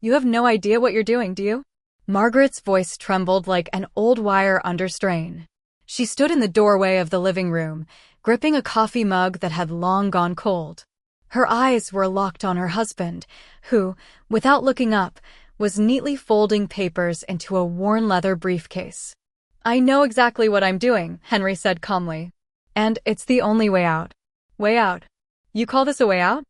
You have no idea what you're doing, do you? Margaret's voice trembled like an old wire under strain. She stood in the doorway of the living room, gripping a coffee mug that had long gone cold. Her eyes were locked on her husband, who, without looking up, was neatly folding papers into a worn leather briefcase. I know exactly what I'm doing, Henry said calmly. And it's the only way out. Way out? You call this a way out?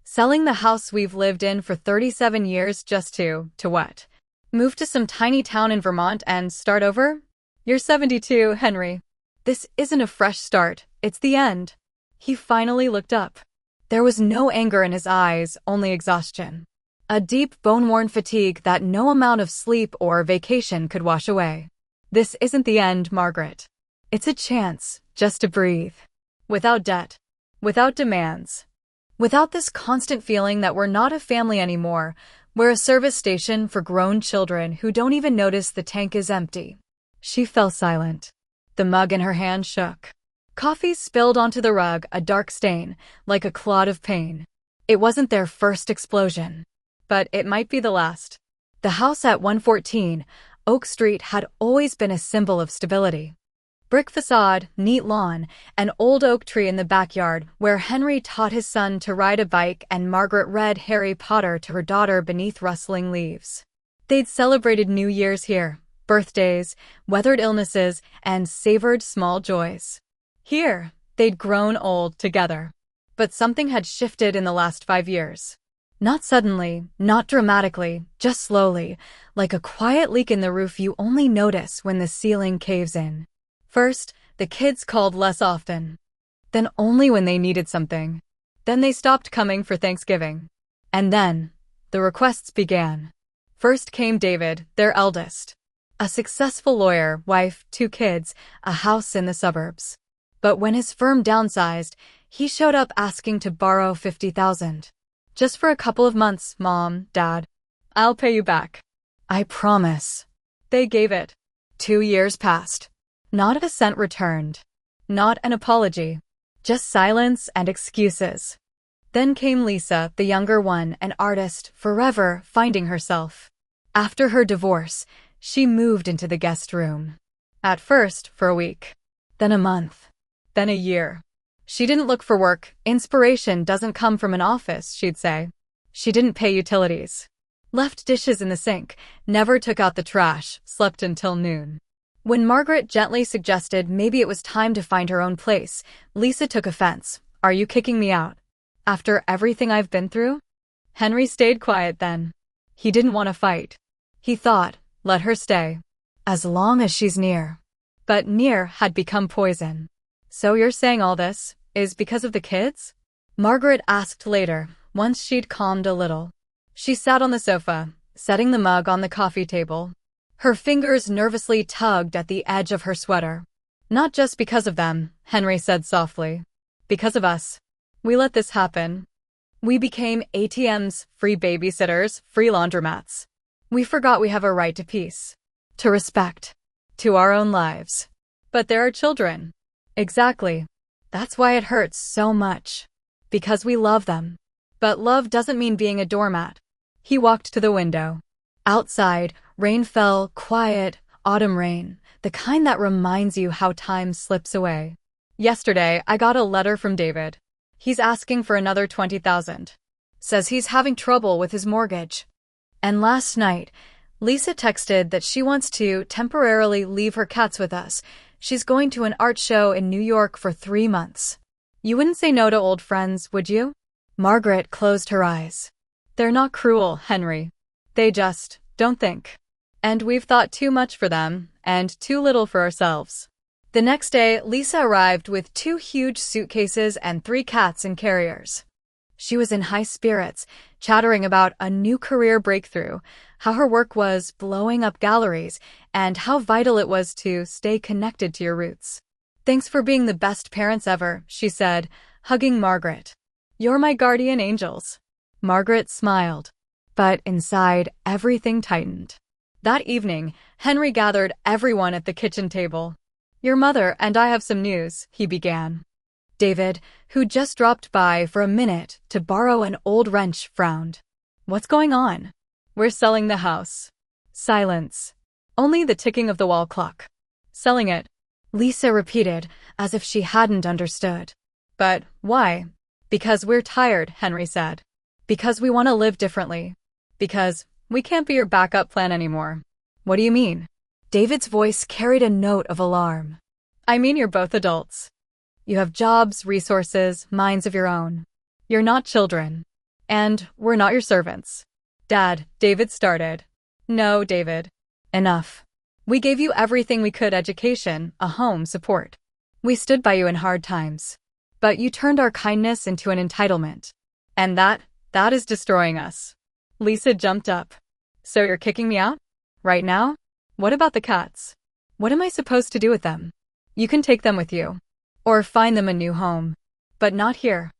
Selling the house we've lived in for 37 years just to what? Move to some tiny town in Vermont and start over? You're 72, Henry. This isn't a fresh start, it's the end. He finally looked up. There was no anger in his eyes, only exhaustion. A deep, bone-worn fatigue that no amount of sleep or vacation could wash away. This isn't the end, Margaret. It's a chance, just to breathe. Without debt. Without demands. Without this constant feeling that we're not a family anymore, we're a service station for grown children who don't even notice the tank is empty. She fell silent. The mug in her hand shook. Coffee spilled onto the rug, a dark stain, like a clot of pain. It wasn't their first explosion. But it might be the last. The house at 114 Oak Street had always been a symbol of stability. Brick facade, neat lawn, an old oak tree in the backyard where Henry taught his son to ride a bike and Margaret read Harry Potter to her daughter beneath rustling leaves. They'd celebrated New Year's here, birthdays, weathered illnesses, and savored small joys. Here, they'd grown old together. But something had shifted in the last 5 years. Not suddenly, not dramatically, just slowly, like a quiet leak in the roof you only notice when the ceiling caves in. First, the kids called less often. Then only when they needed something. Then they stopped coming for Thanksgiving. And then, the requests began. First came David, their eldest. A successful lawyer, wife, 2 kids, a house in the suburbs. But when his firm downsized, he showed up asking to borrow $50,000. Just for a couple of months, Mom, Dad. I'll pay you back. I promise. They gave it. 2 years passed. Not a cent returned. Not an apology. Just silence and excuses. Then came Lisa, the younger one, an artist, forever finding herself. After her divorce, she moved into the guest room. At first, for a week. Then a month. Then a year. She didn't look for work. Inspiration doesn't come from an office, she'd say. She didn't pay utilities. Left dishes in the sink, never took out the trash, slept until noon. When Margaret gently suggested maybe it was time to find her own place, Lisa took offense. Are you kicking me out? After everything I've been through? Henry stayed quiet then. He didn't want to fight. He thought, let her stay. As long as she's near. But near had become poison. So you're saying all this is because of the kids? Margaret asked later, once she'd calmed a little. She sat on the sofa, setting the mug on the coffee table. Her fingers nervously tugged at the edge of her sweater. Not just because of them, Henry said softly. Because of us. We let this happen. We became ATMs, free babysitters, free laundromats. We forgot we have a right to peace. To respect. To our own lives. But there are children. Exactly. That's why it hurts so much. Because we love them. But love doesn't mean being a doormat. He walked to the window. Outside, rain fell, quiet, autumn rain, the kind that reminds you how time slips away. Yesterday, I got a letter from David. He's asking for another $20,000. Says he's having trouble with his mortgage. And last night, Lisa texted that she wants to temporarily leave her cats with us. She's going to an art show in New York for 3 months. You wouldn't say no to old friends, would you? Margaret closed her eyes. They're not cruel, Henry. They just don't think. And we've thought too much for them, and too little for ourselves. The next day, Lisa arrived with 2 huge suitcases and 3 cats in carriers. She was in high spirits, chattering about a new career breakthrough, how her work was blowing up galleries, and how vital it was to stay connected to your roots. Thanks for being the best parents ever, she said, hugging Margaret. You're my guardian angels. Margaret smiled. But inside, everything tightened. That evening, Henry gathered everyone at the kitchen table. Your mother and I have some news, he began. David, who just dropped by for a minute to borrow an old wrench, frowned. What's going on? We're selling the house. Silence. Only the ticking of the wall clock. Selling it, Lisa repeated, as if she hadn't understood. But why? Because we're tired, Henry said. Because we want to live differently. Because we can't be your backup plan anymore. What do you mean? David's voice carried a note of alarm. I mean, you're both adults. You have jobs, resources, minds of your own. You're not children. And we're not your servants. Dad, David started. No, David. Enough. We gave you everything we could: education, a home, support. We stood by you in hard times. But you turned our kindness into an entitlement. And that is destroying us. Lisa jumped up. So you're kicking me out? Right now? What about the cats? What am I supposed to do with them? You can take them with you. Or find them a new home. But not here.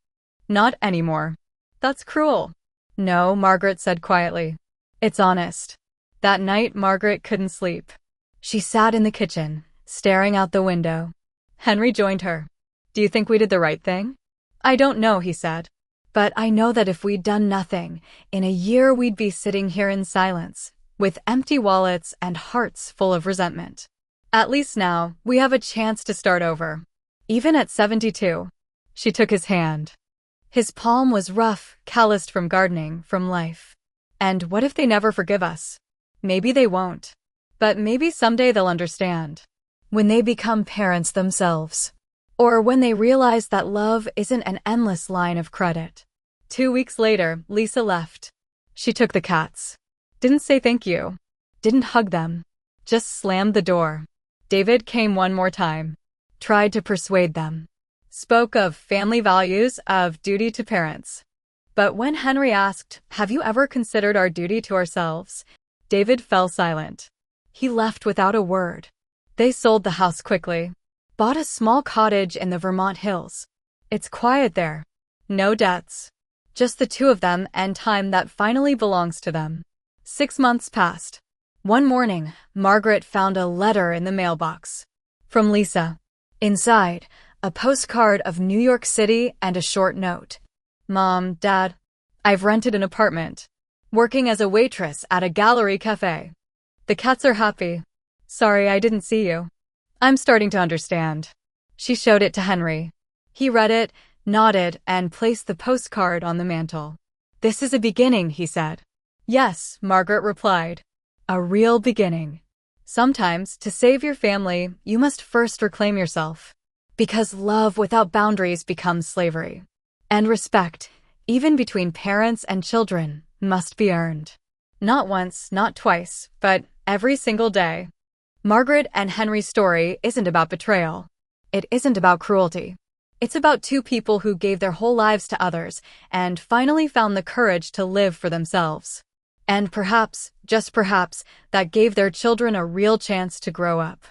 Not anymore. That's cruel. No, Margaret said quietly. It's honest. That night, Margaret couldn't sleep. She sat in the kitchen, staring out the window. Henry joined her. Do you think we did the right thing? I don't know, he said. But I know that if we'd done nothing, in a year we'd be sitting here in silence, with empty wallets and hearts full of resentment. At least now, we have a chance to start over. Even at 72. She took his hand. His palm was rough, calloused from gardening, from life. And what if they never forgive us? Maybe they won't. But maybe someday they'll understand. When they become parents themselves. Or when they realize that love isn't an endless line of credit. 2 weeks later, Lisa left. She took the cats. Didn't say thank you. Didn't hug them. Just slammed the door. David came one more time. Tried to persuade them. Spoke of family values, of duty to parents. But when Henry asked, have you ever considered our duty to ourselves? David fell silent. He left without a word. They sold the house quickly. Bought a small cottage in the Vermont hills. It's quiet there. No debts. Just the two of them and time that finally belongs to them. 6 months passed. One morning, Margaret found a letter in the mailbox. From Lisa. Inside, a postcard of New York City and a short note. Mom, Dad, I've rented an apartment. Working as a waitress at a gallery cafe. The cats are happy. Sorry I didn't see you. I'm starting to understand. She showed it to Henry. He read it, nodded, and placed the postcard on the mantel. This is a beginning, he said. Yes, Margaret replied. A real beginning. Sometimes, to save your family, you must first reclaim yourself. Because love without boundaries becomes slavery. And respect, even between parents and children, must be earned. Not once, not twice, but every single day. Margaret and Henry's story isn't about betrayal. It isn't about cruelty. It's about two people who gave their whole lives to others and finally found the courage to live for themselves. And perhaps, just perhaps, that gave their children a real chance to grow up.